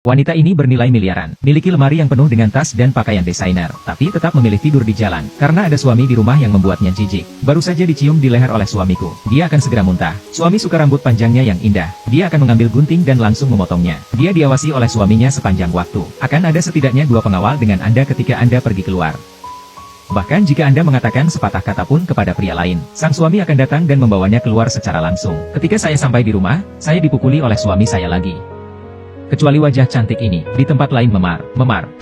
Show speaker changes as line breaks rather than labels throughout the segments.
Wanita ini bernilai miliaran, miliki lemari yang penuh dengan tas dan pakaian desainer, tapi tetap memilih tidur di jalan, karena ada suami di rumah yang membuatnya jijik. Baru saja dicium di leher oleh suamiku, dia akan segera muntah. Suami suka rambut panjangnya yang indah, dia akan mengambil gunting dan langsung memotongnya. Dia diawasi oleh suaminya sepanjang waktu. Akan ada setidaknya 2 pengawal dengan Anda ketika Anda pergi keluar. Bahkan jika Anda mengatakan sepatah kata pun kepada pria lain, sang suami akan datang dan membawanya keluar secara langsung. Ketika saya sampai di rumah, saya dipukuli oleh suami saya lagi. Kecuali wajah cantik ini, di tempat lain memar.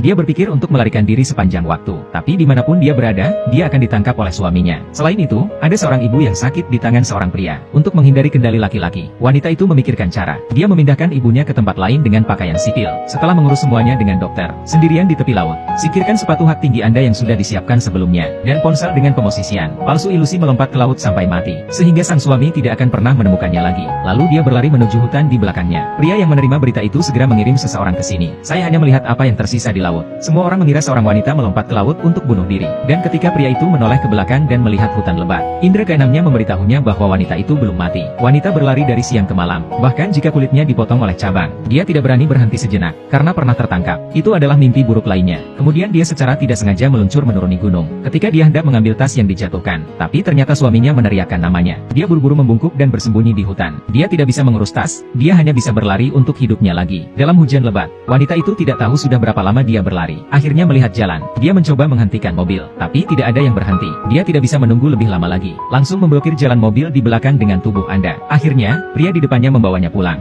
Dia berpikir untuk melarikan diri sepanjang waktu, tapi dimanapun dia berada, dia akan ditangkap oleh suaminya. Selain itu, ada seorang ibu yang sakit di tangan seorang pria. Untuk menghindari kendali laki-laki, wanita itu memikirkan cara. Dia memindahkan ibunya ke tempat lain dengan pakaian sipil. Setelah mengurus semuanya dengan dokter, sendirian di tepi laut. Singkirkan sepatu hak tinggi Anda yang sudah disiapkan sebelumnya, dan ponsel dengan pemosisian palsu ilusi melompat ke laut sampai mati, sehingga sang suami tidak akan pernah menemukannya lagi. Lalu dia berlari menuju hutan di belakangnya. Pria yang menerima berita itu segera mengirim seseorang ke sini. Saya hanya melihat apa yang tersisa di laut. Semua orang mengira seorang wanita melompat ke laut untuk bunuh diri. Dan ketika pria itu menoleh ke belakang dan melihat hutan lebat, indera keenamnya memberitahunya bahwa wanita itu belum mati. Wanita berlari dari siang ke malam. Bahkan jika kulitnya dipotong oleh cabang, dia tidak berani berhenti sejenak, karena pernah tertangkap. Itu adalah mimpi buruk lainnya. Kemudian dia secara tidak sengaja meluncur menuruni gunung. Ketika dia hendak mengambil tas yang dijatuhkan, tapi ternyata suaminya meneriakkan namanya. Dia buru-buru membungkuk dan bersembunyi di hutan. Dia tidak bisa mengurus tas, dia hanya bisa berlari untuk hidupnya lagi. Dalam hujan lebat, wanita itu tidak tahu sudah berapa lama dia berlari. Akhirnya melihat jalan, dia mencoba menghentikan mobil, tapi tidak ada yang berhenti. Dia tidak bisa menunggu lebih lama lagi, langsung memblokir jalan mobil di belakang dengan tubuh Anda. Akhirnya, pria di depannya membawanya pulang.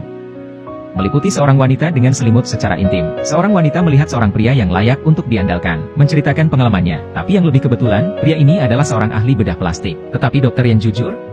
Meliputi seorang wanita dengan selimut secara intim. Seorang wanita melihat seorang pria yang layak untuk diandalkan, menceritakan pengalamannya. Tapi yang lebih kebetulan, pria ini adalah seorang ahli bedah plastik. Tetapi dokter yang jujur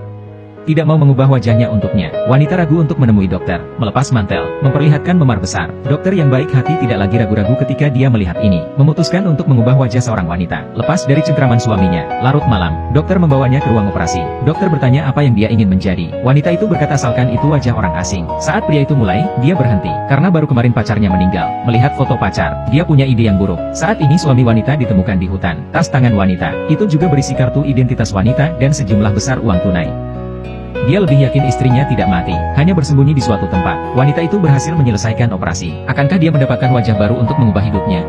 tidak mau mengubah wajahnya untuknya. Wanita ragu untuk menemui dokter, melepas mantel, memperlihatkan memar besar. Dokter yang baik hati tidak lagi ragu-ragu ketika dia melihat ini. Memutuskan untuk mengubah wajah seorang wanita, lepas dari cengkraman suaminya. Larut malam, dokter membawanya ke ruang operasi. Dokter bertanya apa yang dia ingin menjadi. Wanita itu berkata asalkan itu wajah orang asing. Saat pria itu mulai, dia berhenti, karena baru kemarin pacarnya meninggal. Melihat foto pacar, dia punya ide yang buruk. Saat ini suami wanita ditemukan di hutan. Tas tangan wanita, itu juga berisi kartu identitas wanita dan sejumlah besar uang tunai. Dia lebih yakin istrinya tidak mati, hanya bersembunyi di suatu tempat. Wanita itu berhasil menyelesaikan operasi. Akankah dia mendapatkan wajah baru untuk mengubah hidupnya?